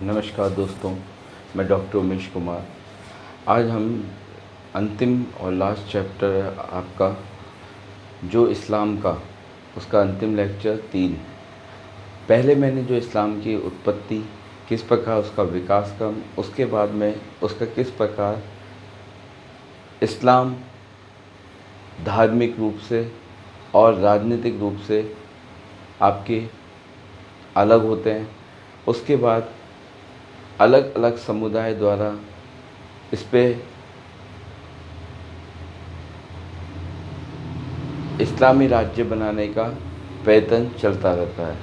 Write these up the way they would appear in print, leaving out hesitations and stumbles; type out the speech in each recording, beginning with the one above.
नमस्कार दोस्तों, मैं डॉक्टर उमेश कुमार। आज हम अंतिम और लास्ट चैप्टर आपका जो इस्लाम का, उसका अंतिम लेक्चर 3। पहले मैंने जो इस्लाम की उत्पत्ति, किस प्रकार उसका विकास क्रम, उसके बाद में उसका किस प्रकार इस्लाम धार्मिक रूप से और राजनीतिक रूप से आपके अलग होते हैं, उसके बाद अलग अलग समुदाय द्वारा इस पे इस्लामी राज्य बनाने का प्रयत्न चलता रहता है।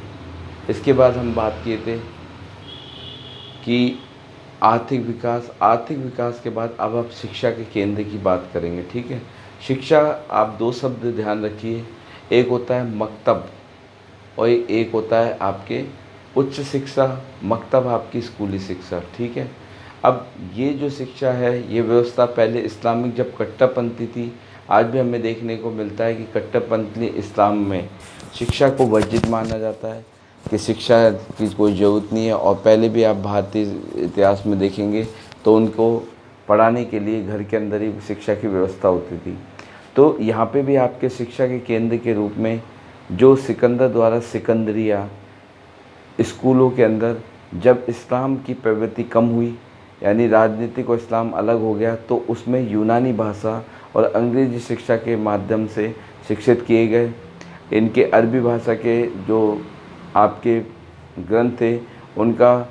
इसके बाद हम बात किए थे कि आर्थिक विकास के बाद अब आप शिक्षा के केंद्र की बात करेंगे। ठीक है, शिक्षा, आप दो शब्द ध्यान रखिए, एक होता है मकतब और एक होता है आपके उच्च शिक्षा। मकतब आपकी स्कूली शिक्षा। ठीक है, अब ये जो शिक्षा है, ये व्यवस्था पहले इस्लामिक जब कट्टरपंथी थी, आज भी हमें देखने को मिलता है कि कट्टरपंथी इस्लाम में शिक्षा को वर्जित माना जाता है कि शिक्षा की कोई ज़रूरत नहीं है। और पहले भी आप भारतीय इतिहास में देखेंगे तो उनको पढ़ाने के लिए घर के अंदर ही शिक्षा की व्यवस्था होती थी। तो यहाँ पे भी आपके शिक्षा के केंद्र के रूप में जो सिकंदर द्वारा सिकंदरिया स्कूलों के अंदर जब इस्लाम की प्रवृत्ति कम हुई, यानी राजनीतिक और इस्लाम अलग हो गया, तो उसमें यूनानी भाषा और अंग्रेज़ी शिक्षा के माध्यम से शिक्षित किए गए। इनके अरबी भाषा के जो आपके ग्रंथ थे, उनका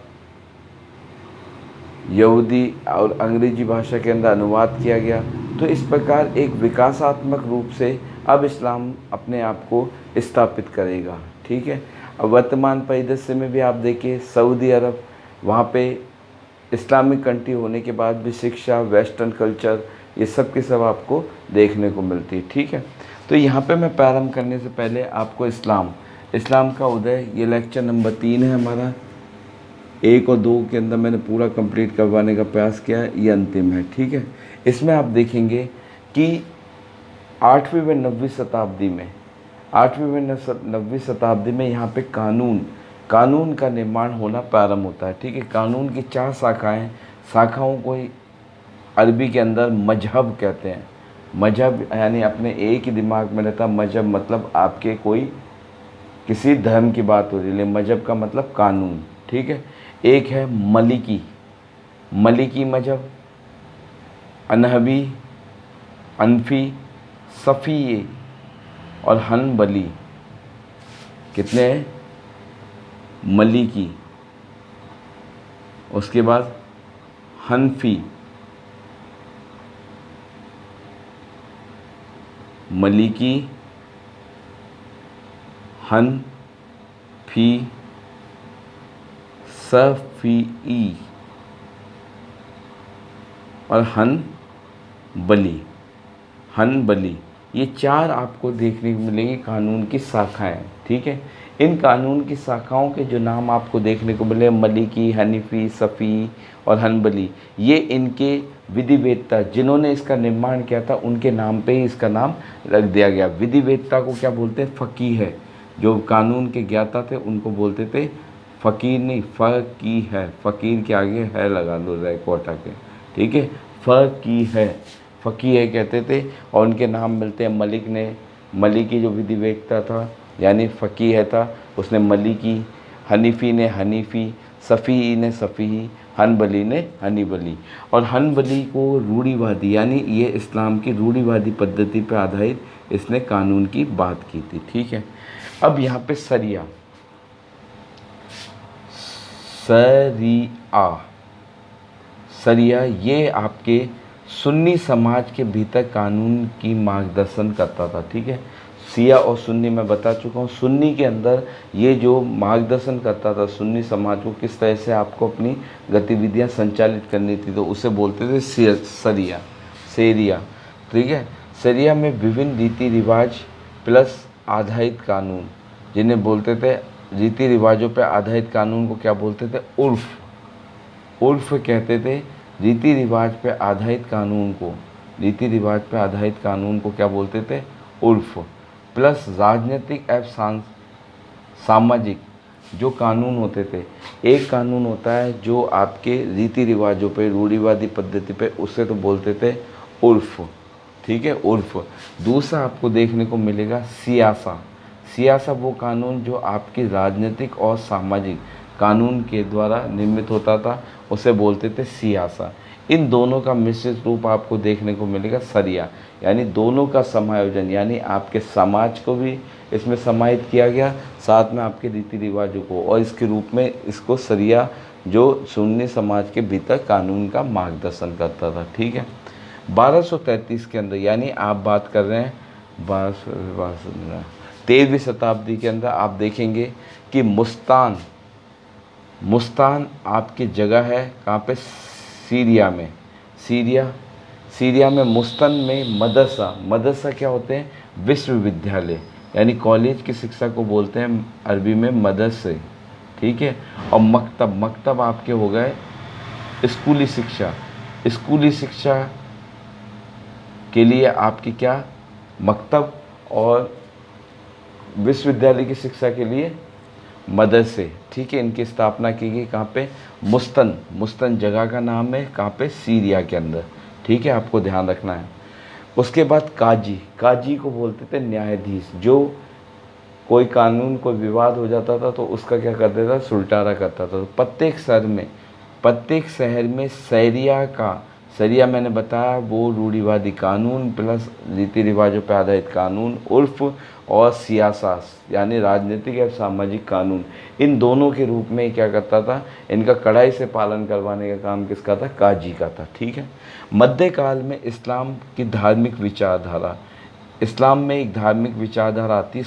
यहूदी और अंग्रेजी भाषा के अंदर अनुवाद किया गया। तो इस प्रकार एक विकासात्मक रूप से अब इस्लाम अपने आप को स्थापित करेगा। ठीक है, अब वर्तमान परिदृश्य में भी आप देखिए, सऊदी अरब, वहाँ पे इस्लामिक कंट्री होने के बाद भी शिक्षा, वेस्टर्न कल्चर, ये सब के सब आपको देखने को मिलती है। ठीक है, तो यहाँ पे मैं प्रारंभ करने से पहले आपको इस्लाम का उदय, ये लेक्चर नंबर 3 है हमारा। 1 और 2 के अंदर मैंने पूरा कंप्लीट करवाने का प्रयास किया है, ये अंतिम है। ठीक है, इसमें आप देखेंगे कि 8वीं व 9वीं शताब्दी में 9वीं शताब्दी में यहाँ पे कानून का निर्माण होना प्रारंभ होता है। ठीक है, कानून की 4 शाखाओं को ही अरबी के अंदर मजहब कहते हैं। मजहब यानी अपने एक ही दिमाग में रहता, मजहब मतलब आपके कोई किसी धर्म की बात हो रही है, मजहब का मतलब कानून। ठीक है, एक है मलिकी मजहब, अनहबी, अनफी, सफ़ी और हनबली। कितने हैं? मलिकी, उसके बाद हनफी, मलिकी, हनफी, सफ़ी और हनबली। ये 4 आपको देखने को मिलेंगे कानून की शाखाएं। ठीक है, इन कानून की शाखाओं के जो नाम आपको देखने को मिले, मलिकी, हनीफी, सफ़ी और हनबली, ये इनके विधिवेत्ता जिन्होंने इसका निर्माण किया था, उनके नाम पे ही इसका नाम रख दिया गया। विधिवेत्ता को क्या बोलते हैं? फ़कीह है। जो कानून के ज्ञाता थे उनको बोलते थे फ़कीर, नहीं फ़कीह है। फ़कीर के आगे है लगा लो, रै को हटा के। ठीक है, फ़कीह है कहते थे। और उनके नाम मिलते हैं मलिकी जो विधिवेत्ता था यानी फ़कीह था, उसने मलिकी, हनीफ़ी ने हनीफ़ी, सफ़ी ने सफ़ी, हनबली ने हनीबली। और हनबली को रूढ़िवादी, यानी ये इस्लाम की रूढ़िवादी पद्धति पर आधारित इसने कानून की बात की थी। ठीक है, अब यहाँ पे सरिया ये आपके सुन्नी समाज के भीतर कानून की मार्गदर्शन करता था। ठीक है, शिया और सुन्नी मैं बता चुका हूँ। सुन्नी के अंदर ये जो मार्गदर्शन करता था सुन्नी समाज को, किस तरह से आपको अपनी गतिविधियाँ संचालित करनी थी, तो उसे बोलते थे शरिया। ठीक है, शरिया में विभिन्न रीति रिवाज प्लस आधारित कानून, जिन्हें बोलते थे रीति रिवाजों पर आधारित कानून को क्या बोलते थे? उर्फ कहते थे। रीति रिवाज पर आधारित कानून को क्या बोलते थे? उर्फ। प्लस राजनीतिक एवं सामाजिक जो कानून होते थे, एक कानून होता है जो आपके रीति रिवाजों पे, रूढ़िवादी पद्धति पे, उससे तो बोलते थे उर्फ, ठीक है, उर्फ। दूसरा आपको देखने को मिलेगा सियासा। सियासा वो कानून जो आपकी राजनीतिक और सामाजिक कानून के द्वारा निर्मित होता था, उसे बोलते थे सियासा। इन दोनों का मिश्रित रूप आपको देखने को मिलेगा सरिया, यानी दोनों का समायोजन, यानी आपके समाज को भी इसमें समाहित किया गया, साथ में आपके रीति रिवाजों को, और इसके रूप में इसको सरिया जो सुन्नी समाज के भीतर कानून का मार्गदर्शन करता था, ठीक है। 1233 के अंदर, यानी आप बात कर रहे हैं 13वीं शताब्दी के अंदर, आप देखेंगे कि मुस्तान आपकी जगह है कहाँ पे, सीरिया में। सीरिया में मुस्तन में मदरसा क्या होते हैं, विश्वविद्यालय, यानी कॉलेज की शिक्षा को बोलते हैं अरबी में मदरसे, ठीक है। और मकतब आपके हो गए स्कूली शिक्षा के लिए आपकी क्या, मकतब, और विश्वविद्यालय की शिक्षा के लिए मदरसे, ठीक है। इनकी स्थापना की गई कहाँ पे, मुस्तन जगह का नाम है, कहाँ पे, सीरिया के अंदर, ठीक है, आपको ध्यान रखना है। उसके बाद काजी को बोलते थे न्यायाधीश, जो कोई कानून, कोई विवाद हो जाता था तो उसका क्या करता था, सुलटारा करता था। तो प्रत्येक शहर में सरिया मैंने बताया वो रूढ़िवादी कानून प्लस रीति रिवाजों पर आधारित कानून, उर्फ और सियासा यानी राजनीतिक या सामाजिक कानून, इन दोनों के रूप में क्या करता था, इनका कड़ाई से पालन करवाने का काम किसका था, काजी का था, ठीक है। मध्यकाल में इस्लाम की धार्मिक विचारधारा, इस्लाम में एक धार्मिक विचारधारा आती है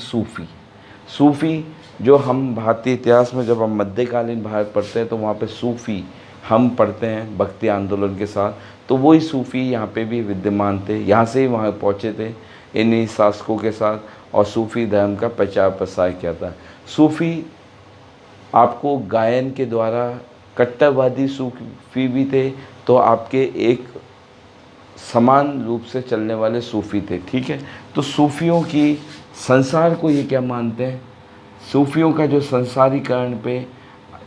सूफ़ी, जो हम भारतीय इतिहास में जब हम मध्यकालीन भारत पढ़ते हैं तो वहाँ पे सूफ़ी हम पढ़ते हैं भक्ति आंदोलन के साथ, तो वही सूफ़ी यहाँ पे भी विद्यमान थे, यहाँ से ही वहाँ पहुँचे थे इन्हीं शासकों के साथ, और सूफ़ी धर्म का प्रचार प्रसार किया था। सूफ़ी आपको गायन के द्वारा, कट्टरवादी सूफ़ी भी थे, तो आपके एक समान रूप से चलने वाले सूफ़ी थे, ठीक है। तो सूफ़ियों की संसार को ये क्या मानते हैं, सूफ़ियों का जो संसारीकरण पे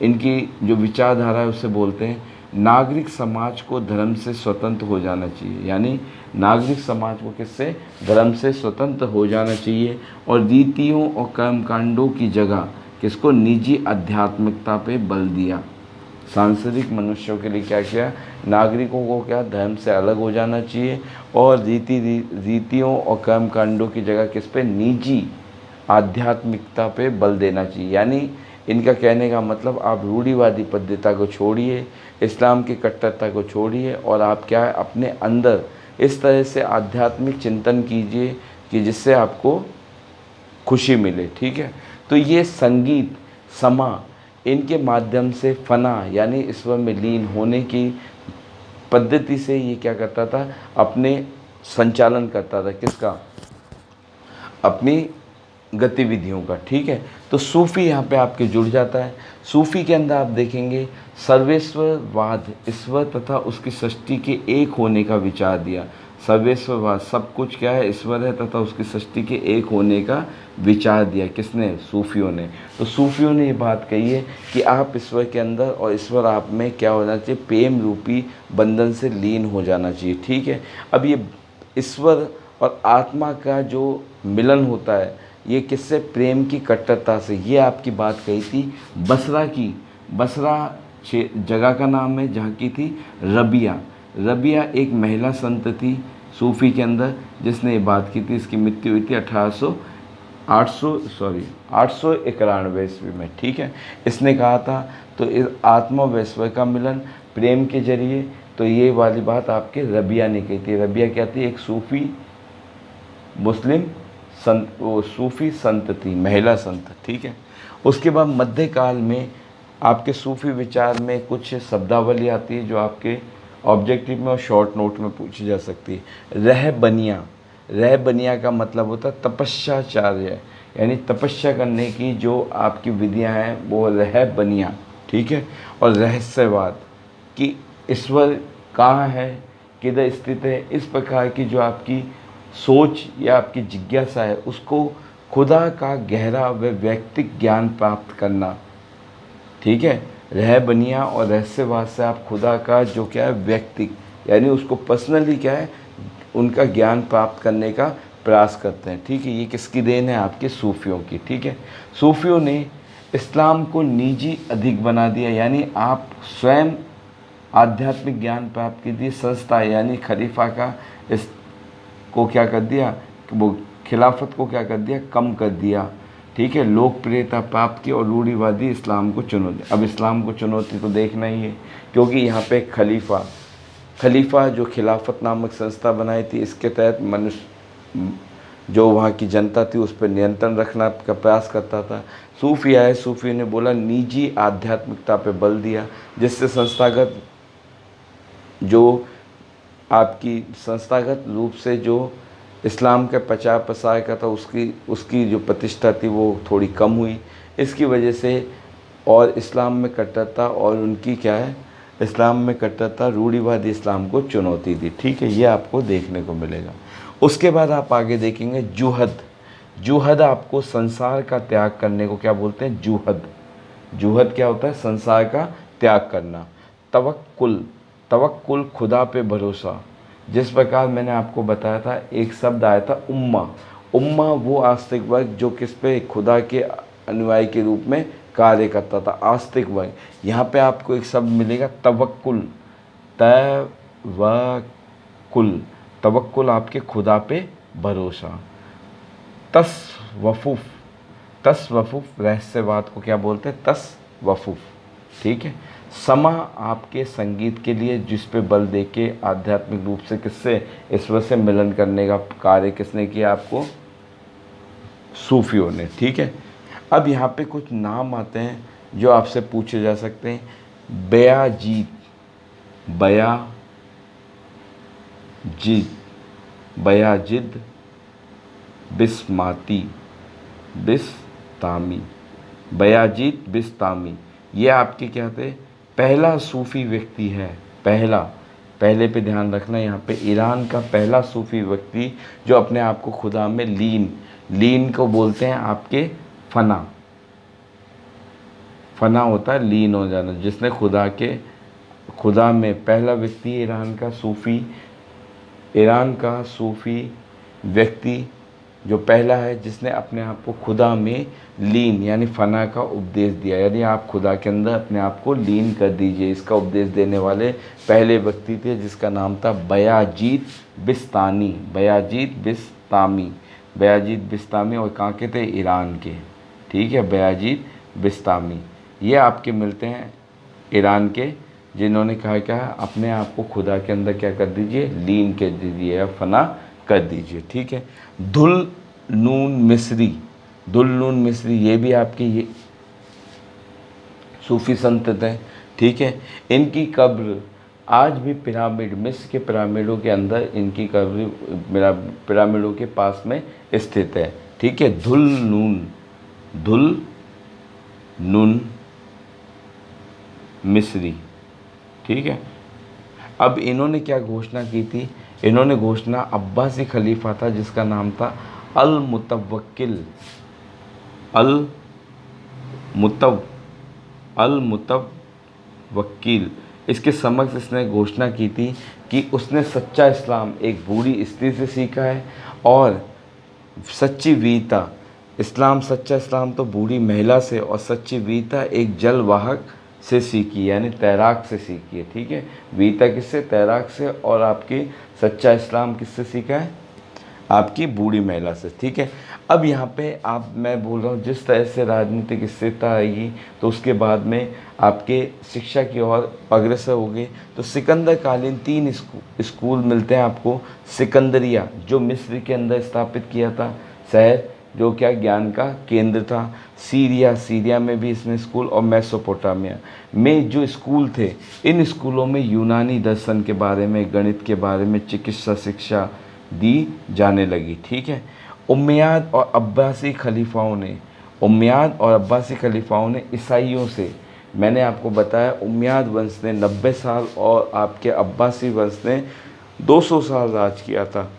इनकी जो विचारधारा है उसे बोलते हैं नागरिक समाज को धर्म से स्वतंत्र हो जाना चाहिए, यानी नागरिक समाज को किससे, धर्म से स्वतंत्र हो जाना चाहिए, और रीतियों और कर्मकांडों की जगह किसको, निजी आध्यात्मिकता पे बल दिया। सांसारिक मनुष्यों के लिए क्या किया, नागरिकों को क्या, धर्म से अलग हो जाना चाहिए, और रीतियों और कर्मकांडों की जगह किस पे, निजी आध्यात्मिकता पे बल देना चाहिए। यानी इनका कहने का मतलब आप रूढ़िवादी पद्धति को छोड़िए, इस्लाम की कट्टरता को छोड़िए, और आप क्या है, अपने अंदर इस तरह से आध्यात्मिक चिंतन कीजिए कि जिससे आपको खुशी मिले, ठीक है। तो ये संगीत, समा, इनके माध्यम से फना यानी ईश्वर में लीन होने की पद्धति से ये क्या करता था, अपने संचालन करता था, किसका, अपनी गतिविधियों का, ठीक है। तो सूफ़ी यहाँ पे आपके जुड़ जाता है। सूफ़ी के अंदर आप देखेंगे सर्वेश्वरवाद, ईश्वर तथा उसकी सृष्टि के एक होने का विचार दिया। सर्वेश्वरवाद, सब कुछ क्या है, ईश्वर है तथा उसकी सृष्टि के एक होने का विचार दिया, किसने, सूफ़ियों ने। तो सूफ़ियों ने ये बात कही है कि आप ईश्वर के अंदर और ईश्वर आप में क्या होना चाहिए, प्रेम रूपी बंधन से लीन हो जाना चाहिए, ठीक है। अब ये ईश्वर और आत्मा का जो मिलन होता है, ये किससे, प्रेम की कट्टरता से। ये आपकी बात कही थी बसरा की, बसरा जगह का नाम है जहाँ की थी रबिया एक महिला संत थी सूफ़ी के अंदर, जिसने ये बात की थी। इसकी मृत्यु हुई थी 891 ईस्वी में, ठीक है। इसने कहा था तो इस आत्मा व ईश्वर का मिलन प्रेम के जरिए, तो ये वाली बात आपके रबिया ने कही थी। रबिया क्या थी, एक सूफ़ी मुस्लिम संत, वो सूफ़ी संत थी, महिला संत, ठीक है। उसके बाद मध्यकाल में आपके सूफ़ी विचार में कुछ शब्दावली आती है जो आपके ऑब्जेक्टिव में और शॉर्ट नोट में पूछी जा सकती है। रहबनिया का मतलब होता है तपस्याचार्य, यानी तपस्या करने की जो आपकी विधियां हैं वो रहबनिया, ठीक है। और रहस्यवाद कि ईश्वर कहाँ है, किधर स्थित है, इस प्रकार की जो आपकी सोच या आपकी जिज्ञासा है उसको खुदा का गहरा व व्यक्तिक ज्ञान प्राप्त करना, ठीक है। रहबनिया और रहस्यवाद से आप खुदा का जो क्या है व्यक्ति यानी उसको पर्सनली क्या है उनका ज्ञान प्राप्त करने का प्रयास करते हैं। ठीक है, ये किसकी देन है? आपके सूफियों की। ठीक है, सूफियों ने इस्लाम को निजी अधिक बना दिया, यानी आप स्वयं आध्यात्मिक ज्ञान प्राप्त कीजिए। संस्था यानी खलीफा का इस को क्या कर दिया कि वो खिलाफत को क्या कर दिया? कम कर दिया। ठीक है, लोकप्रियता प्राप्त की और रूढ़िवादी इस्लाम को चुनौती। अब इस्लाम को चुनौती तो देखना ही है, क्योंकि यहाँ पे खलीफा जो खिलाफत नामक संस्था बनाई थी, इसके तहत मनुष्य जो वहाँ की जनता थी उस पर नियंत्रण रखना का प्रयास करता था। सूफी आए, सूफी ने बोला निजी आध्यात्मिकता पे बल दिया, जिससे संस्थागत रूप से जो इस्लाम के प्रचार प्रसार का था उसकी जो प्रतिष्ठा थी वो थोड़ी कम हुई। इसकी वजह से और इस्लाम में कट्टरता और उनकी क्या है इस्लाम में कट्टरता रूढ़िवादी इस्लाम को चुनौती दी। ठीक है, ये आपको देखने को मिलेगा। उसके बाद आप आगे देखेंगे जूहद आपको संसार का त्याग करने को क्या बोलते हैं? जूहद क्या होता है? संसार का त्याग करना। तवक्कुल खुदा पे भरोसा। जिस प्रकार मैंने आपको बताया था एक शब्द आया था उम्मा वो आस्तिक वर्ग जो किस पे? खुदा के अनुयायी के रूप में कार्य करता था, आस्तिक वर्ग। यहाँ पे आपको एक शब्द मिलेगा तवक्कुल। तवक्कुल आपके खुदा पे भरोसा। तसवुफ रहस्यवाद को क्या बोलते हैं? तसवुफ। ठीक है, समा आपके संगीत के लिए जिस पे बल दे के आध्यात्मिक रूप से किससे? ईश्वर से मिलन करने का कार्य किसने किया? आपको सूफियों ने। ठीक है, अब यहाँ पे कुछ नाम आते हैं जो आपसे पूछे जा सकते हैं। बयाजिद बिस्तामी, ये आपके क्या थे? पहला सूफ़ी व्यक्ति है। पहले पे ध्यान रखना, यहाँ पे ईरान का पहला सूफ़ी व्यक्ति जो अपने आप को खुदा में लीन को बोलते हैं आपके फना होता है लीन हो जाना, जिसने खुदा में पहला व्यक्ति ईरान का सूफ़ी व्यक्ति जो पहला है जिसने अपने आप को खुदा में लीन यानी फ़ना का उपदेश दिया, यानी आप खुदा के अंदर अपने आप को लीन कर दीजिए। इसका उपदेश देने वाले पहले व्यक्ति थे जिसका नाम था बयाजीद बिस्तामी और कहाँ के थे? ईरान के। ठीक है, बयाजीद बिस्तामी ये आपके मिलते हैं ईरान के, जिन्होंने कहा क्या? अपने आप को खुदा के अंदर क्या कर दीजिए? लीन कर दीजिए या फना कर दीजिए। ठीक है, दुल नून मिस्री ये भी आपके ये सूफी संत थे। ठीक है, इनकी कब्र आज भी मिस्र के पिरामिडों के अंदर इनकी कब्र पिरामिडों के पास में स्थित है। ठीक है, दुल नून मिस्री। ठीक है, अब इन्होंने क्या घोषणा की थी? इन्होंने घोषणा अब्बासी खलीफा था जिसका नाम था अल मुतवक्किल। इसके समक्ष इसने घोषणा की थी कि उसने सच्चा इस्लाम एक बूढ़ी स्त्री से सीखा है और सच्ची वीरता सच्चा इस्लाम तो बूढ़ी महिला से और सच्ची वीरता एक जलवाहक से सीखी यानी तैराक से सीखी है। ठीक है, वीरता किससे? तैराक से। और आपकी सच्चा इस्लाम किससे सीखा है? आपकी बूढ़ी महिला से। ठीक है, अब यहाँ पे मैं बोल रहा हूँ जिस तरह से राजनीतिक स्थिरता आएगी तो उसके बाद में आपके शिक्षा की ओर अग्रसर होगी। तो सिकंदर कालीन 3 स्कूल मिलते हैं आपको। सिकंदरिया जो मिस्र के अंदर स्थापित किया था शहर, जो क्या ज्ञान का केंद्र था। सीरिया में भी इसमें स्कूल और मेसोपोटामिया में जो स्कूल थे, इन स्कूलों में यूनानी दर्शन के बारे में, गणित के बारे में चिकित्सा शिक्षा दी जाने लगी। ठीक है, उम्मयाद और अब्बासी खलीफाओं ने ईसाइयों से, मैंने आपको बताया उम्मयाद वंश ने 90 साल और आपके अब्बासी वंश ने 200 साल राज किया था,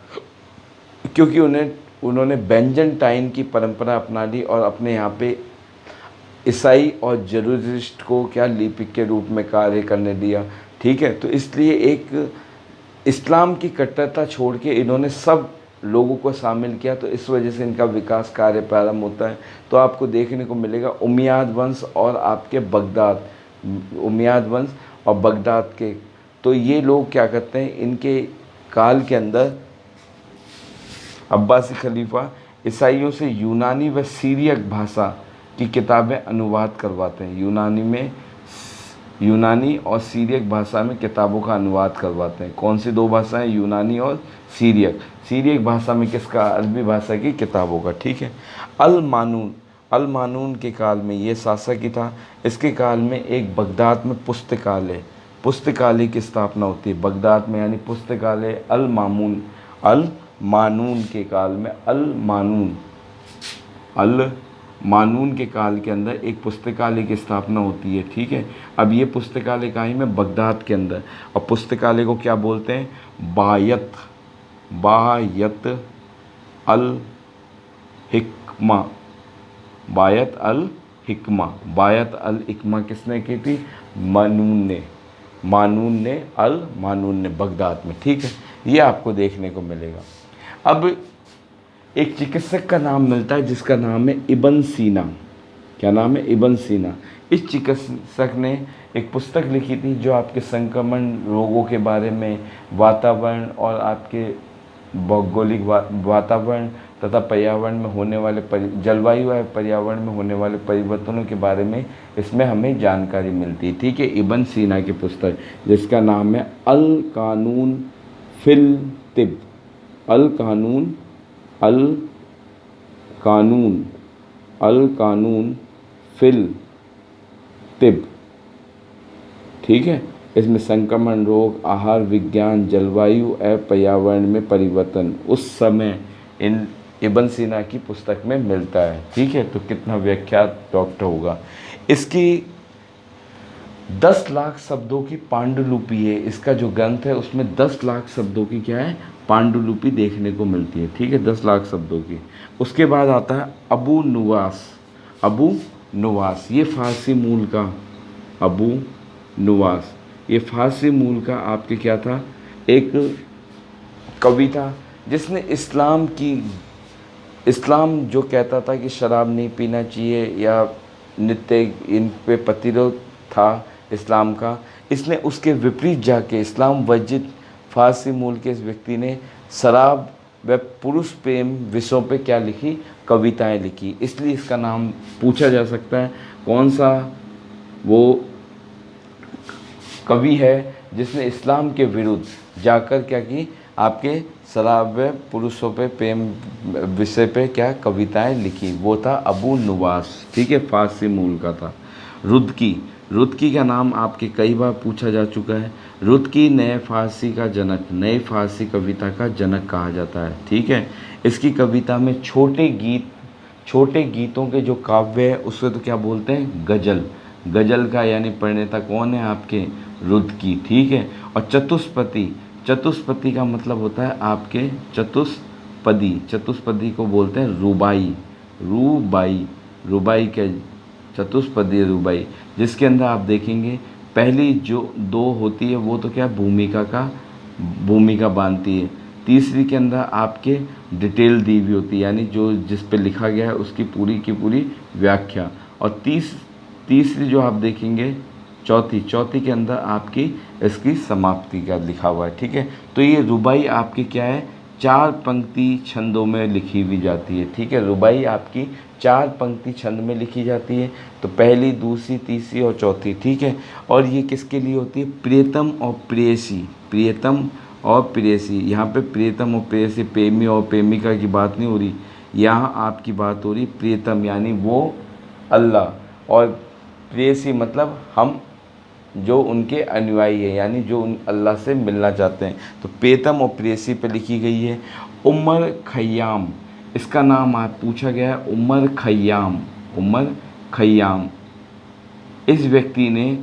क्योंकि उन्होंने बेंजनटाइन की परंपरा अपना ली और अपने यहाँ पे ईसाई और जरूरिस्ट को क्या लिपिक के रूप में कार्य करने दिया। ठीक है, तो इसलिए एक इस्लाम की कट्टरता छोड़ के इन्होंने सब लोगों को शामिल किया, तो इस वजह से इनका विकास कार्य प्रारंभ होता है। तो आपको देखने को मिलेगा उमैयद वंश और आपके बगदाद, उमैयद वंश और बगदाद के, तो ये लोग क्या करते हैं, इनके काल के अंदर अब्बासी खलीफा ईसाइयों से यूनानी व सीरियक भाषा की किताबें अनुवाद करवाते हैं। यूनानी और सीरियक भाषा में किताबों का अनुवाद करवाते हैं। कौन सी दो भाषाएं, यूनानी और सीरियक। सीरियक भाषा में किसका, अरबी भाषा की किताबों का। ठीक है। अल मानून के काल में ये शासक ही था। इसके काल में एक बगदाद में पुस्तकालय की स्थापना होती है बगदाद में, यानी पुस्तकालय अल मानून के काल में, अल मानून के काल के अंदर एक पुस्तकालय की स्थापना होती है। ठीक है। अब ये पुस्तकालय कहीं में बगदाद के अंदर, और पुस्तकालय को क्या बोलते हैं, बायत अल हिकमा। बायत अल हिकमा किसने की थी, मानून ने बगदाद में। ठीक है, ये आपको देखने को मिलेगा। अब एक चिकित्सक का नाम मिलता है जिसका नाम है इब्न सीना। क्या नाम है, इब्न सीना। इस चिकित्सक ने एक पुस्तक लिखी थी जो आपके संक्रमण रोगों के बारे में, वातावरण और आपके भौगोलिक वातावरण तथा पर्यावरण में होने वाले जलवायु और पर्यावरण में होने वाले परिवर्तनों के बारे में इसमें हमें जानकारी मिलती है। ठीक है, इब्न सीना की पुस्तक जिसका नाम है अल कानून फिल तिब। अल कानून फिल तिब। ठीक है, इसमें संक्रमण रोग, आहार विज्ञान, जलवायु और पर्यावरण में परिवर्तन उस समय इन इब्न सीना की पुस्तक में मिलता है। ठीक है, तो कितना विख्यात डॉक्टर होगा। इसकी 10 लाख शब्दों की पांडुलिपि है। इसका जो ग्रंथ है उसमें 10 लाख शब्दों की क्या है, पांडुलिपि देखने को मिलती है। ठीक है, 10 लाख शब्दों की। उसके बाद आता है अबू नुवास। ये फारसी मूल का, अबू नुवास ये फारसी मूल का आपके क्या था, एक कवि था जिसने इस्लाम जो कहता था कि शराब नहीं पीना चाहिए या नित्य इन पे प्रतिरोध था इस्लाम का, इसने उसके विपरीत जाके इस्लाम वर्जित फारसी मूल के इस व्यक्ति ने शराब व पुरुष प्रेम विषयों पे क्या लिखी, कविताएं लिखी। इसलिए इसका नाम पूछा जा सकता है कौन सा वो कवि है जिसने इस्लाम के विरुद्ध जाकर क्या की, आपके शराब व पुरुषों पे प्रेम विषय पे क्या कविताएं लिखी। वो था अबू नुवास। ठीक है, फारसी मूल का था। रुदकी का नाम आपके कई बार पूछा जा चुका है। रुदकी नए फारसी कविता का जनक कहा जाता है। ठीक है, इसकी कविता में छोटे गीतों के जो काव्य है उसको तो क्या बोलते हैं, गजल का यानी प्रणेता कौन है, आपके रुदकी। ठीक है, और चतुष्पदी का मतलब होता है आपके चतुष्पदी को बोलते हैं रुबाई के चतुष्पदी रुबाई, जिसके अंदर आप देखेंगे पहली जो 2 होती है वो तो क्या भूमिका बांधती है। तीसरी के अंदर आपके डिटेल दी हुई होती है, यानी जो जिस पे लिखा गया है उसकी पूरी की पूरी व्याख्या। और तीसरी जो आप देखेंगे चौथी के अंदर आपकी इसकी समाप्ति का लिखा हुआ है। ठीक है, तो ये रुबाई आपकी क्या है, 4 पंक्ति छंदों में लिखी हुई जाती है। ठीक है, रुबाई आपकी 4 पंक्ति छंद में लिखी जाती है। तो पहली, दूसरी, तीसरी और चौथी। ठीक है, और ये किसके लिए होती है, प्रियतम और प्रेयसी। यहाँ पे प्रियतम और प्रेयसी, प्रेमी और प्रेमिका की बात नहीं हो रही, यहाँ आपकी बात हो रही प्रियतम यानी वो अल्लाह, और प्रेयसी मतलब हम जो उनके अनुयायी है, यानी जो अल्लाह से मिलना चाहते हैं। तो प्रियतम और प्रेयसी पे लिखी गई है। उमर खय्याम, इसका नाम आज पूछा गया है, उमर खय्याम। इस व्यक्ति ने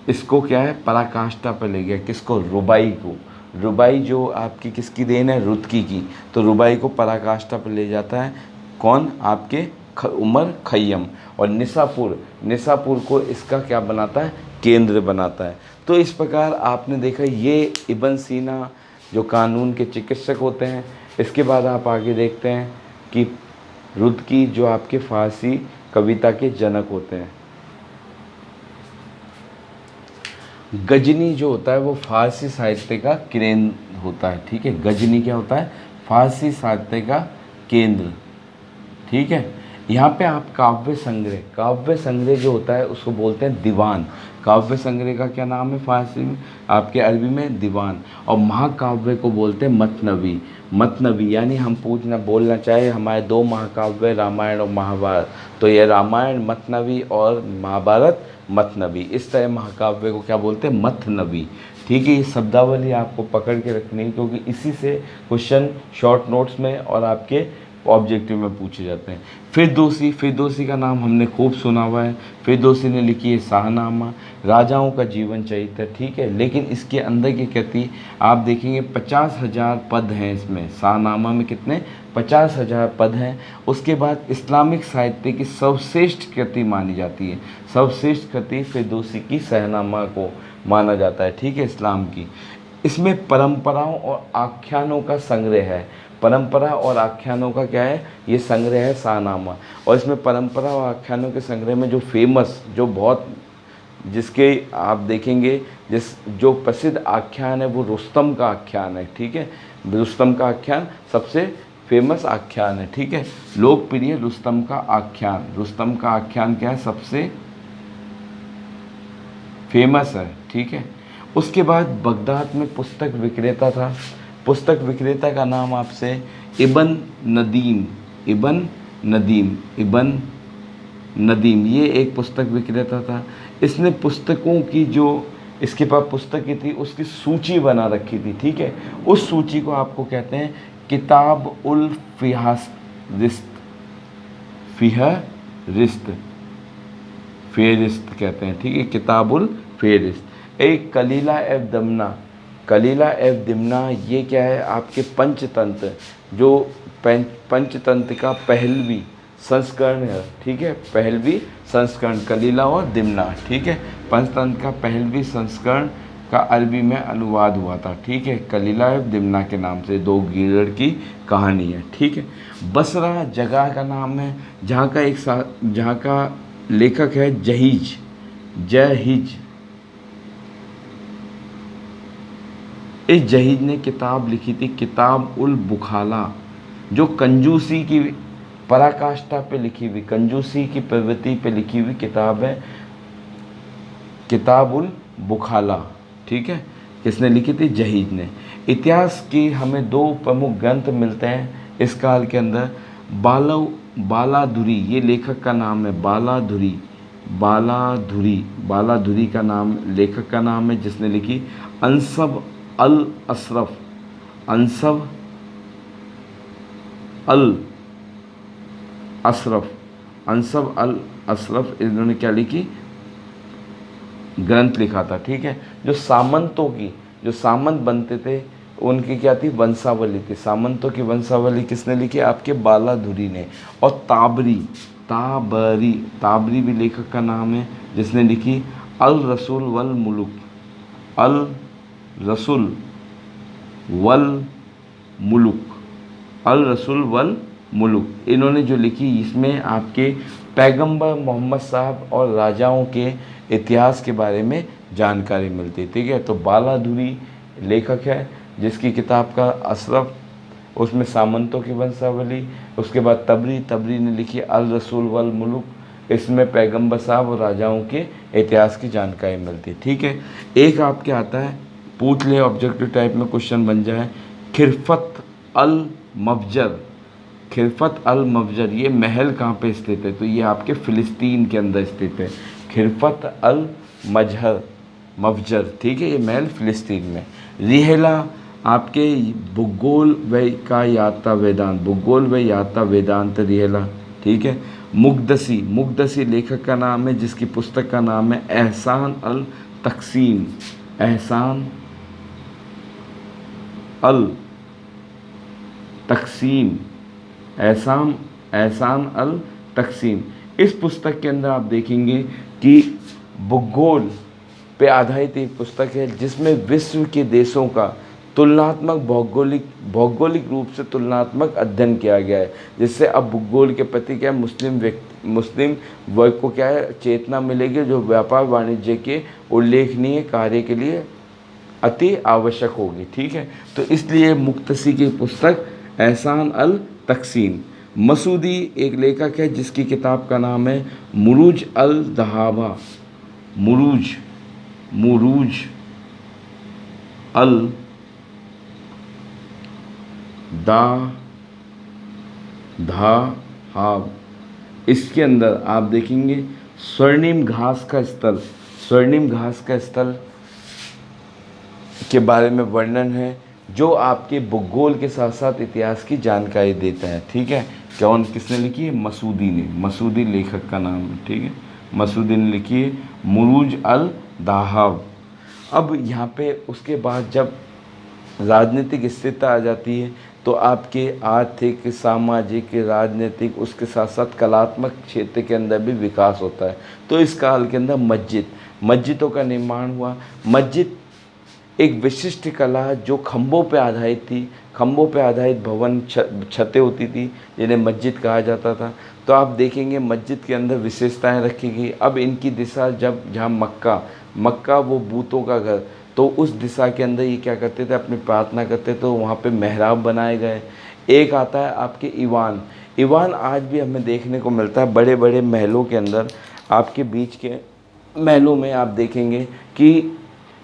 इसको क्या है, पराकाष्ठा पर ले गया। किसको, रुबाई को। रुबाई जो आपकी किसकी देन है, रुदकी की। तो रुबाई को पराकाष्ठा पर ले जाता है कौन, आपके उमर खय्यम, और निसापुर को इसका क्या बनाता है, केंद्र बनाता है। तो इस प्रकार आपने देखा ये इब्न सीना जो कानून के चिकित्सक होते हैं। इसके बाद आप आगे देखते हैं कि रुदकी जो आपके फारसी कविता के जनक होते हैं। गजनी जो होता है वो फारसी साहित्य का केंद्र होता है, ठीक है। गजनी क्या होता है, फारसी साहित्य का केंद्र, ठीक है। यहाँ पे आप काव्य संग्रह जो होता है उसको बोलते हैं दीवान। काव्य संग्रह का क्या नाम है फारसी में, आपके अरबी में दीवान। और महाकाव्य को बोलते हैं मतनबी, यानी हम बोलना चाहे हमारे दो महाकाव्य रामायण और महाभारत, तो ये रामायण मतनबी और महाभारत मतनबी, इस तरह महाकाव्य को क्या बोलते हैं, मतनबी, ठीक है। ये शब्दावली आपको पकड़ के रखनी है, क्योंकि इसी से क्वेश्चन शॉर्ट नोट्स में और आपके ऑब्जेक्टिव में पूछे जाते हैं। फिरदौसी का नाम हमने खूब सुना हुआ है। फिरदौसी ने लिखी है शाहनामा, राजाओं का जीवन चरित्र, ठीक है। लेकिन इसके अंदर की कृति आप देखेंगे 50,000 पद हैं इसमें। शाहनामा में कितने, 50,000 पद हैं। उसके बाद इस्लामिक साहित्य की सर्वश्रेष्ठ कृति मानी जाती है। सर्वश्रेष्ठ कृति फिरदौसी की शाहनामा को माना जाता है, ठीक है, इस्लाम की। इसमें परंपराओं और आख्यानों का संग्रह है। परंपरा और आख्यानों का क्या है, ये संग्रह है शाहनामा। और इसमें परंपरा और आख्यानों के संग्रह में जो फेमस, जो बहुत, जिसके आप देखेंगे जो प्रसिद्ध आख्यान है वो रुस्तम का आख्यान है, ठीक है। रुस्तम का आख्यान सबसे फेमस आख्यान है, ठीक है, लोकप्रिय रुस्तम का आख्यान क्या है, सबसे फेमस है, ठीक है। उसके बाद बगदाद में पुस्तक विक्रेता था। पुस्तक विक्रेता का नाम आपसे इब्न नदीम, ये एक पुस्तक विक्रेता था। इसने पुस्तकों की जो इसके पास पुस्तकें थी उसकी सूची बना रखी थी, ठीक है। उस सूची को आपको कहते हैं किताब उल फेहरिस्त कहते हैं, ठीक है, किताबुल फेहरिस्त। एक कलीला एव दिमना, ये क्या है, आपके पंचतंत्र, जो पंचतंत्र का पहलवी संस्करण है, ठीक है, पहलवी संस्करण कलीला और दिमना, ठीक है। पंचतंत्र का पहलवी संस्करण का अरबी में अनुवाद हुआ था, ठीक है, कलीला एव दिमना के नाम से। दो गीदड़ की कहानी है, ठीक है। बसरा जगह का नाम है जहाँ का लेखक है जहीज। इस जहीज ने किताब लिखी थी किताब उल बुखाला, जो कंजूसी की पराकाष्ठा पे लिखी हुई, कंजूसी की प्रवृत्ति पे लिखी हुई किताब है किताब उल बुखाला, ठीक है। किसने लिखी थी, जहीज ने। इतिहास की हमें दो प्रमुख ग्रंथ मिलते हैं इस काल के अंदर। बालाधुरी, ये लेखक का नाम है, बालाधुरी का नाम लेखक का नाम है, जिसने लिखी अंसब अल अशरफ, इन्होंने क्या लिखी, ग्रंथ लिखा था, ठीक है। जो सामंत बनते थे उनकी क्या थी, वंशावली थी। सामंतों की वंशावली किसने लिखी, आपके बालाधुरी ने। और ताबरी भी लेखक का नाम है, जिसने लिखी अल रसूल वल मुलुक, इन्होंने जो लिखी, इसमें आपके पैगंबर मोहम्मद साहब और राजाओं के इतिहास के बारे में जानकारी मिलती है, ठीक है। तो बालाधुरी लेखक है, जिसकी किताब का अशरफ, उसमें सामंतों की वंशावली। उसके बाद तबरी ने लिखी अल रसूल वल मुलुक, इसमें पैगंबर साहब और राजाओं के इतिहास की जानकारी मिलती है, ठीक है। एक आपके आता है, पूछ ले, ऑब्जेक्टिव टाइप में क्वेश्चन बन जाए, खिरफत अल मफजर, ये महल कहाँ पे स्थित है, तो ये आपके फ़िलिस्तीन के अंदर स्थित है। खिरफत अल मफजर, ठीक है, ये महल फ़िलिस्तीन में। रिहला आपके भूगोल व याता वेदांत रिहला, ठीक है। मुक़द्दसी लेखक का नाम है, जिसकी पुस्तक का नाम है एहसान अल तक़सीम, एहसान अल तकसीम। इस पुस्तक के अंदर आप देखेंगे कि भूगोल पे आधारित एक पुस्तक है जिसमें विश्व के देशों का तुलनात्मक भौगोलिक रूप से तुलनात्मक अध्ययन किया गया है, जिससे अब भूगोल के प्रति क्या मुस्लिम वर्ग को क्या है चेतना मिलेगी, जो व्यापार वाणिज्य के उल्लेखनीय कार्य के लिए अति आवश्यक होगी। ठीक है, तो इसलिए मुक्तसी की पुस्तक एहसान अल तकसीम। मसूदी एक लेखक है जिसकी किताब का नाम है मुरूज अल दहाबा, मुरूज अल दाहाब। इसके अंदर आप देखेंगे स्वर्णिम घास का स्थल के बारे में वर्णन है, जो आपके भूगोल के साथ साथ इतिहास की जानकारी देता है। ठीक है, कौन किसने लिखी है? मसूदी ने, मसूदी लेखक का नाम है। ठीक है, मसूदी ने लिखी है मुरूज अल दाहाब। अब यहाँ पे उसके बाद जब राजनीतिक स्थिरता आ जाती है तो आपके आर्थिक, सामाजिक, राजनीतिक, उसके साथ साथ कलात्मक क्षेत्र के अंदर भी विकास होता है। तो इस काल के अंदर मस्जिदों का निर्माण हुआ। मस्जिद एक विशिष्ट कला जो खंभों पे आधारित थी, खंभों पे आधारित भवन छतें होती थी जिन्हें मस्जिद कहा जाता था। तो आप देखेंगे मस्जिद के अंदर विशेषताएं रखी गई। अब इनकी दिशा जहाँ मक्का वो बूतों का घर, तो उस दिशा के अंदर ये क्या करते थे, अपनी प्रार्थना करते थे। तो वहाँ पे मेहराब बनाए गए। एक आता है आपके ईवान आज भी हमें देखने को मिलता है बड़े बड़े महलों के अंदर। आपके बीच के महलों में आप देखेंगे कि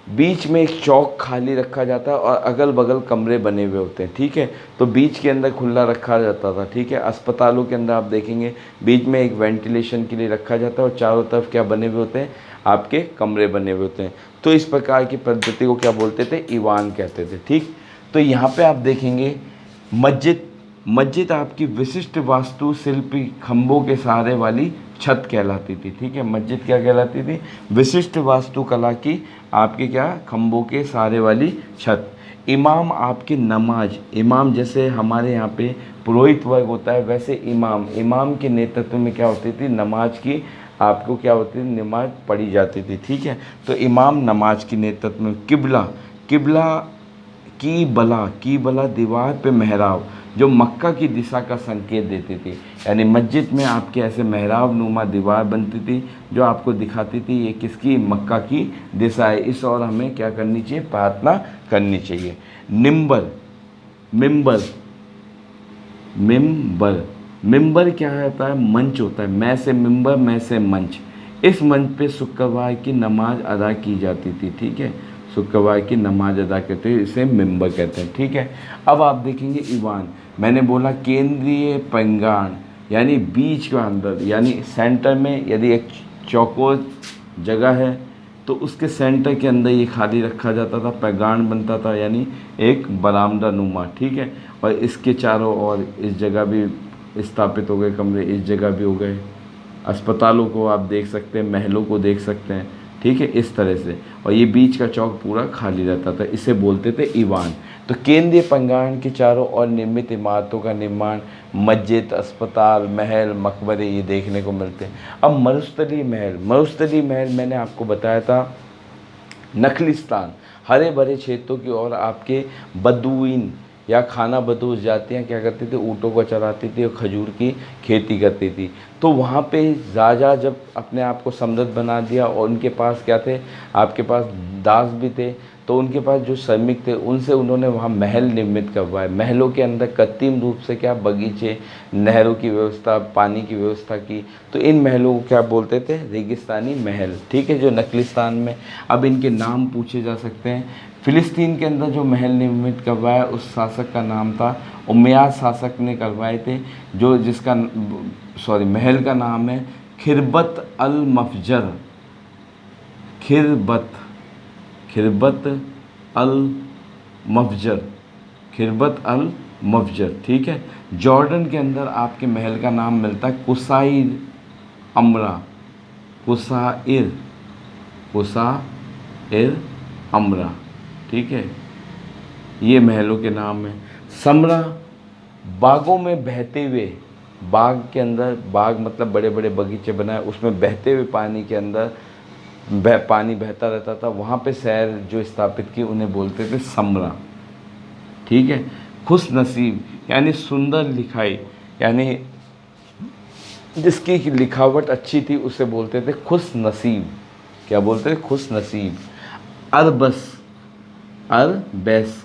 बीच में एक चौक खाली रखा जाता है और अगल बगल कमरे बने हुए होते हैं। ठीक है, तो बीच के अंदर खुला रखा जाता था। ठीक है, अस्पतालों के अंदर आप देखेंगे बीच में एक वेंटिलेशन के लिए रखा जाता है और चारों तरफ क्या बने हुए होते हैं, आपके कमरे बने हुए होते हैं। तो इस प्रकार की पद्धति को क्या बोलते थे? ईवान कहते थे। ठीक, तो यहाँ पे आप देखेंगे मस्जिद आपकी विशिष्ट वास्तुशिल्पी खंभों के सहारे वाली छत कहलाती थी। ठीक है, मस्जिद क्या कहलाती थी? विशिष्ट वास्तुकला की आपके क्या खंभों के सहारे वाली छत। इमाम आपकी इमाम जैसे हमारे यहाँ पे पुरोहित वर्ग होता है, वैसे इमाम के नेतृत्व में क्या होती थी? नमाज की आपको क्या होती थी? नमाज पढ़ी जाती थी। ठीक है, तो इमाम नमाज की नेतृत्व में। किबला की बला दीवार पे मेहराब जो मक्का की दिशा का संकेत देती थी। यानी मस्जिद में आपके ऐसे मेहराब नुमा दीवार बनती थी जो आपको दिखाती थी ये किसकी? मक्का की दिशा है, इस और हमें क्या करनी चाहिए? प्रार्थना करनी चाहिए। मिंबर क्या होता है? मंच होता है। मैं से मिंबर, मैं से मंच। इस मंच पे शुक्रवार की नमाज अदा की जाती थी। ठीक है, शुक्रवार की नमाज अदा करते हैं, इसे मिंबर कहते हैं। ठीक है, अब आप देखेंगे ईवान, मैंने बोला केंद्रीय पैगान, यानी बीच के अंदर, यानी सेंटर में यदि एक चौकोर जगह है तो उसके सेंटर के अंदर ये खाली रखा जाता था, पैगान बनता था, यानी एक बरामदा नुमा। ठीक है, और इसके चारों ओर इस जगह भी स्थापित हो गए कमरे, इस जगह भी हो गए। अस्पतालों को आप देख सकते हैं, महलों को देख सकते हैं। ठीक है, इस तरह से, और ये बीच का चौक पूरा खाली रहता था, इसे बोलते थे ईवान। तो केंद्रीय पैगान के चारों ओर निर्मित इमारतों का निर्माण, मस्जिद, अस्पताल, महल, मकबरे ये देखने को मिलते हैं। अब मरुस्थलीय महल मैंने आपको बताया था, नखलिस्तान, हरे भरे क्षेत्रों की ओर आपके बदुइन या खाना बदोश जातियाँ क्या करती थी? ऊँटों को चराती थी और खजूर की खेती करती थी। तो वहाँ पे राजा जब अपने आप को समृद्ध बना दिया और उनके पास क्या थे? आपके पास दास भी थे, तो उनके पास जो श्रमिक थे उनसे उन्होंने वहाँ महल निर्मित करवाए। महलों के अंदर कृत्रिम रूप से क्या बगीचे, नहरों की व्यवस्था, पानी की व्यवस्था की। तो इन महलों को क्या बोलते थे? रेगिस्तानी महल। ठीक है, जो नखलिस्तान में। अब इनके नाम पूछे जा सकते हैं। फ़िलिस्तीन के अंदर जो महल निर्मित करवाया उस शासक का नाम था, उमैयाद शासक ने करवाए थे, जो जिसका महल का नाम है खिरबत अल मफजर। खिरबत अल मफजर। ठीक है, जॉर्डन के अंदर आपके महल का नाम मिलता है कुसाइर अमरा। ठीक है, ये महलों के नाम हैं। समरा, बागों में बहते हुए बाग के अंदर, बाग मतलब बड़े बड़े बगीचे बनाए, उसमें बहते हुए पानी के अंदर पानी बहता रहता था, वहाँ पे शहर जो स्थापित की उन्हें बोलते थे सम्रा। ठीक है। खुश नसीब यानी सुंदर लिखाई, यानी जिसकी लिखावट अच्छी थी उसे बोलते थे खुश नसीब। क्या बोलते थे? खुश नसीब। अरबस, अरबस,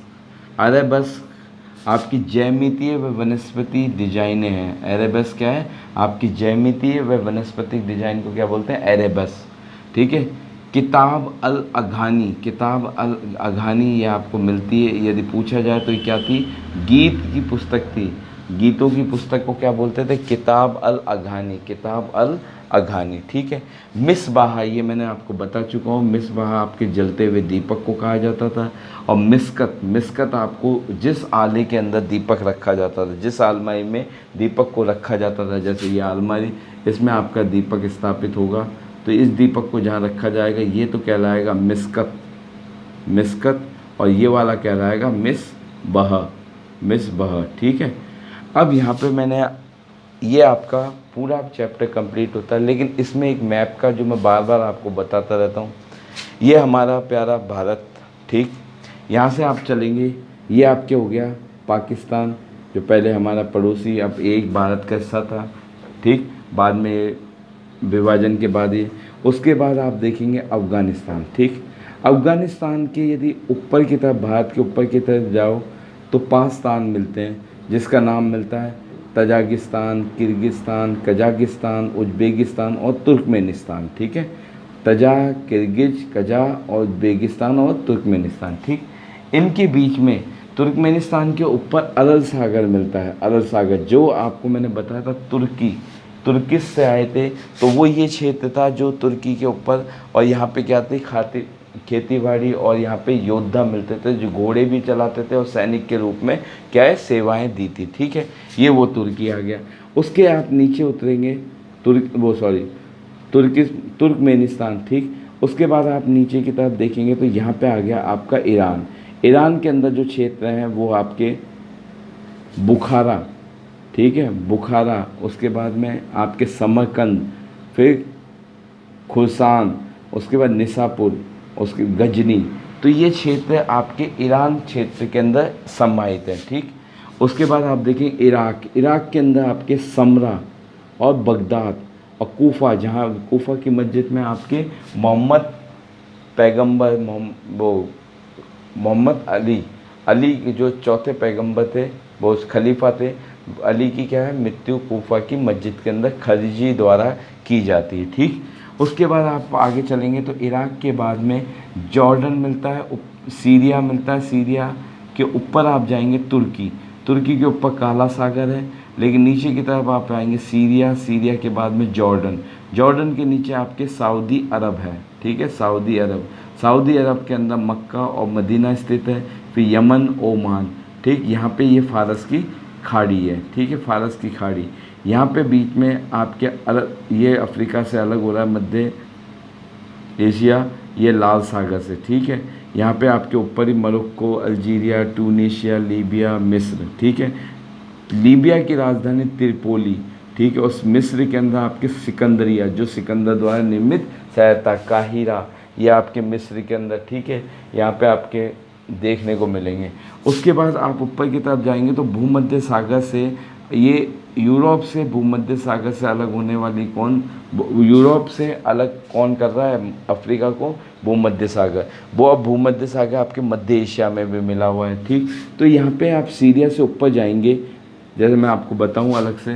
अरबस आपकी ज्यामितीय व वनस्पति डिजाइनें हैं। एरेबस क्या है? आपकी ज्यामितीय व वनस्पतिक डिजाइन को क्या बोलते हैं? एरेबस। ठीक है। किताब अल अघानी, किताब अल अघानी ये आपको मिलती है, यदि पूछा जाए तो ये क्या थी? गीत की पुस्तक थी। गीतों की पुस्तक को क्या बोलते थे? किताब अल अघानी, किताब अल अघानी। ठीक है। मिसबाह, ये मैंने आपको बता चुका हूँ, मिसबाह आपके जलते हुए दीपक को कहा जाता था। और मिस्कत, मिस्कत आपको जिस आले के अंदर दीपक रखा जाता था, जिस अलमारी में दीपक को रखा जाता था, जैसे ये अलमारी, इसमें आपका दीपक स्थापित होगा, तो इस दीपक को जहाँ रखा जाएगा ये तो कहलाएगा मिस्कत, मिस्कत। और ये वाला कहलाएगा मिसबाह, मिसबाह। ठीक है। अब यहाँ पे मैंने, ये आपका पूरा चैप्टर कंप्लीट होता है, लेकिन इसमें एक मैप का जो मैं बार बार आपको बताता रहता हूँ, ये हमारा प्यारा भारत। ठीक। यहाँ से आप चलेंगे, ये आपके हो गया पाकिस्तान, जो पहले हमारा पड़ोसी, अब एक भारत का हिस्सा था। ठीक। बाद में विभाजन के बाद ये, उसके बाद आप देखेंगे अफ़गानिस्तान। ठीक। अफ़गानिस्तान के यदि ऊपर की तरफ, भारत के ऊपर की तरफ जाओ तो 5 स्थान मिलते हैं, जिसका नाम मिलता है तजाकिस्तान, किर्गिस्तान, कजाकिस्तान, उज़्बेकिस्तान और तुर्कमेनिस्तान। ठीक है। तजा, किर्गिज, कजा और उज़्बेकिस्तान और तुर्कमेनिस्तान। ठीक। इनके बीच में तुर्कमेनिस्तान के ऊपर अरल सागर मिलता है। अरल सागर जो आपको मैंने बताया था तुर्की, तुर्किश से आए थे, तो वो ये क्षेत्र था जो तुर्की के ऊपर, और यहाँ पे क्या थी? खेती बाड़ी, और यहाँ पे योद्धा मिलते थे जो घोड़े भी चलाते थे और सैनिक के रूप में क्या है? सेवाएं दी थी। ठीक है। ये वो तुर्की आ गया। उसके आप नीचे उतरेंगे, तुर्की, तुर्कमेनिस्तान। ठीक। उसके बाद आप नीचे की तरफ देखेंगे तो यहाँ पे आ गया आपका ईरान। ईरान के अंदर जो क्षेत्र हैं वो आपके बुखारा। ठीक है, बुखारा। उसके बाद में आपके समरकंद, फिर खुरसान, उसके बाद निसापुर, उसके गजनी। तो ये क्षेत्र आपके ईरान क्षेत्र के अंदर समाहित है। ठीक। उसके बाद आप देखें इराक, इराक के अंदर आपके समरा और बगदाद और कूफा, जहाँ कूफा की मस्जिद में आपके मोहम्मद पैगंबर, मोहम्मद अली, अली के जो चौथे पैगंबर थे, वो खलीफा थे, अली की क्या है? मृत्यु कूफा की मस्जिद के अंदर खरीजी द्वारा की जाती है। ठीक। उसके बाद आप आगे चलेंगे तो इराक के बाद में जॉर्डन मिलता है, सीरिया मिलता है, सीरिया के ऊपर आप जाएंगे तुर्की, तुर्की के ऊपर काला सागर है, लेकिन नीचे की तरफ आप आएंगे सीरिया, सीरिया के बाद में जॉर्डन, जॉर्डन के नीचे आपके सऊदी अरब है। ठीक है। सऊदी अरब, सऊदी अरब के अंदर मक्का और मदीना स्थित है। फिर यमन, ओमान। ठीक। यहाँ पे ये फारस की खाड़ी है। ठीक है। फारस की खाड़ी, यहाँ पे बीच में आपके अलग, ये अफ्रीका से अलग हो रहा है, मध्य एशिया, ये लाल सागर से। ठीक है। यहाँ पे आपके ऊपर ही मोरक्को, अल्जीरिया, ट्यूनीशिया, लीबिया, मिस्र। ठीक है। लीबिया की राजधानी त्रिपोली। ठीक है। उस मिस्र के अंदर आपके सिकंदरिया, जो सिकंदर द्वारा निर्मित शहर था, काहिरा, ये आपके मिस्र के अंदर। ठीक है। यहाँ पे आपके देखने को मिलेंगे। उसके बाद आप ऊपर की तरफ जाएंगे तो भूमध्य सागर से, ये यूरोप से भूमध्य सागर से अलग होने वाली कौन, यूरोप से अलग कौन कर रहा है अफ्रीका को? भूमध्य सागर। वो अब भूमध्य सागर आपके मध्य एशिया में भी मिला हुआ है। ठीक। तो यहाँ पे आप सीरिया से ऊपर जाएंगे, जैसे मैं आपको बताऊँ अलग से,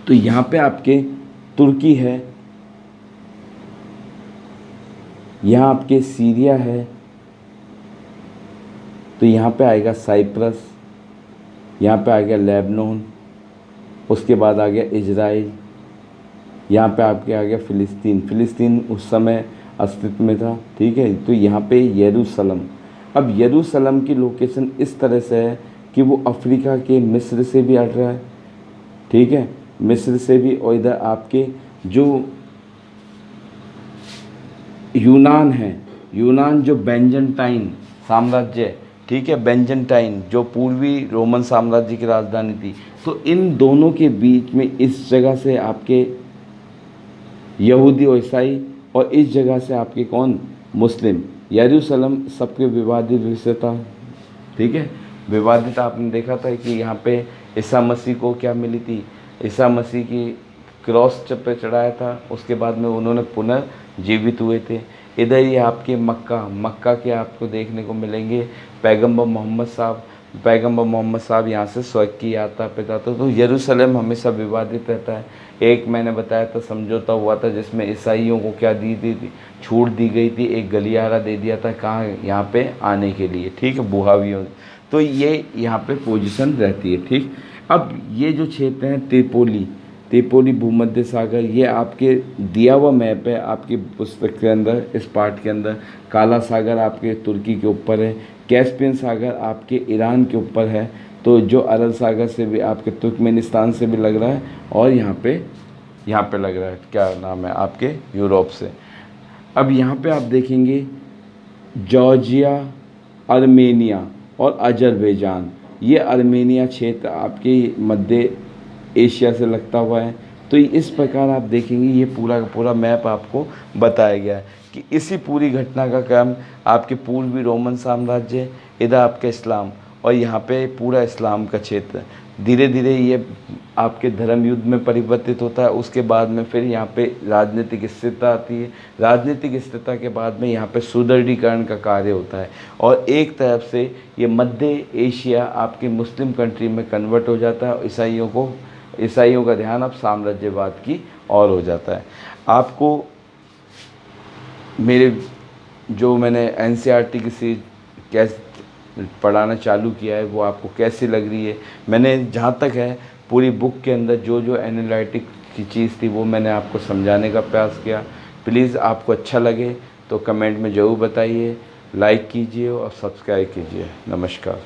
तो यहाँ पे आपके तुर्की है, यहाँ आपके सीरिया है, तो यहाँ पे आएगा साइप्रस, यहाँ पे आ गया लेबनान, उसके बाद आ गया इजराइल, यहाँ पे आपके आ गया फ़िलिस्तीन, फ़िलिस्तीन उस समय अस्तित्व में था। ठीक है। तो यहाँ पे यरूशलेम। अब यरूशलेम की लोकेशन इस तरह से है कि वो अफ्रीका के मिस्र से भी अट रहा है। ठीक है। मिस्र से भी, और इधर आपके जो यूनान है, यूनान जो बेंजेंटाइन साम्राज्य, ठीक है, बेंजनटाइन जो पूर्वी रोमन साम्राज्य की राजधानी थी। तो इन दोनों के बीच में इस जगह से आपके यहूदी और ईसाई, और इस जगह से आपके कौन, मुस्लिम। यरूशलेम सबके विवादित विषय था, ठीक है, विवादित। आपने देखा था कि यहाँ पे ईसा मसीह को क्या मिली थी, ईसा मसीह की क्रॉस पे चढ़ाया था, उसके बाद में उन्होंने पुनर्जीवित हुए थे। इधर ही आपके मक्का के आपको देखने को मिलेंगे पैगंबर मोहम्मद साहब यहाँ से स्वर्ग की यात्रा पे था। तो यरूशलेम हमेशा विवादित रहता है। एक मैंने बताया था समझौता हुआ था जिसमें ईसाइयों को क्या दी थी, छूट दी गई थी, एक गलियारा दे दिया था कहाँ, यहाँ पे आने के लिए, ठीक है, बुहावियों। तो ये यहाँ पे पोजीशन रहती है, ठीक। अब ये जो क्षेत्र हैं त्रिपोली भूमध्य सागर, ये आपके दिया हुआ मैप है आपकी पुस्तक के अंदर, इस पार्ट के अंदर। काला सागर आपके तुर्की के ऊपर है, कैस्पियन सागर आपके ईरान के ऊपर है, तो जो अरब सागर से भी आपके तुर्कमेनिस्तान से भी लग रहा है, और यहाँ पे लग रहा है, क्या नाम है आपके, यूरोप से। अब यहाँ पे आप देखेंगे जॉर्जिया, आर्मेनिया और अजरबैजान, ये आर्मेनिया क्षेत्र आपके मध्य एशिया से लगता हुआ है। तो इस प्रकार आप देखेंगे ये पूरा का पूरा मैप आपको बताया गया है कि इसी पूरी घटना का क्रम आपके पूर्वी रोमन साम्राज्य, इधर आपका इस्लाम, और यहाँ पे पूरा इस्लाम का क्षेत्र धीरे धीरे ये आपके धर्म युद्ध में परिवर्तित होता है। उसके बाद में फिर यहाँ पे राजनीतिक स्थिरता आती है, राजनीतिक स्थिरता के बाद में यहाँ पे सुदृढ़ीकरण का कार्य होता है, और एक तरफ से ये मध्य एशिया आपके मुस्लिम कंट्री में कन्वर्ट हो जाता है, और ईसाइयों का ध्यान अब साम्राज्यवाद की ओर हो जाता है। आपको मेरे जो मैंने एनसीईआरटी की सीरीज कैसे पढ़ाना चालू किया है वो आपको कैसी लग रही है, मैंने जहाँ तक है पूरी बुक के अंदर जो जो एनालिटिक की चीज़ थी वो मैंने आपको समझाने का प्रयास किया। प्लीज़ आपको अच्छा लगे तो कमेंट में ज़रूर बताइए, लाइक कीजिए और सब्सक्राइब कीजिए। नमस्कार।